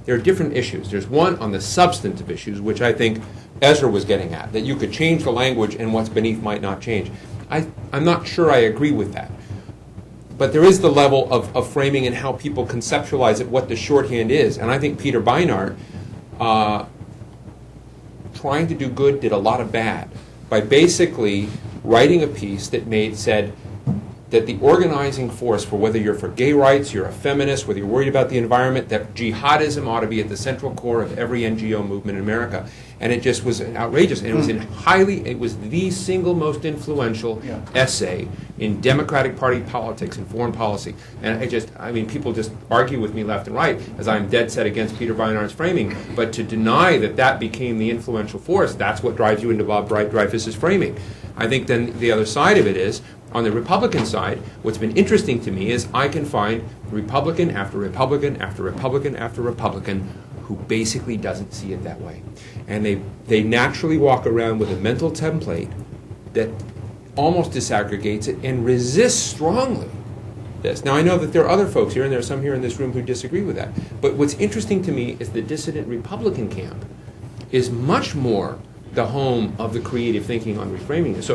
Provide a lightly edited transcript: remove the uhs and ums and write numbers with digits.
there are different issues. There's one on the substantive issues, which I think Ezra was getting at, that you could change the language and what's beneath might not change. I'm not sure I agree with that. But there is the level of framing and how people conceptualize it, what the shorthand is. And I think Peter Beinart, trying to do good, did a lot of bad by basically writing a piece that said that the organizing force for whether you're for gay rights, you're a feminist, whether you're worried about the environment, that jihadism ought to be at the central core of every NGO movement in America. And it just was outrageous. And it was the single most influential essay in Democratic Party politics and foreign policy. And people just argue with me left and right, as I'm dead set against Peter Beinart's framing. But to deny that became the influential force, that's what drives you into Bob Dreyfus's framing. I think then the other side of it is, on the Republican side, what's been interesting to me is I can find Republican after Republican after Republican after Republican who basically doesn't see it that way. And they naturally walk around with a mental template that almost disaggregates it and resists strongly this. Now, I know that there are other folks here, and there are some here in this room who disagree with that. But what's interesting to me is the dissident Republican camp is much more the home of the creative thinking on reframing. So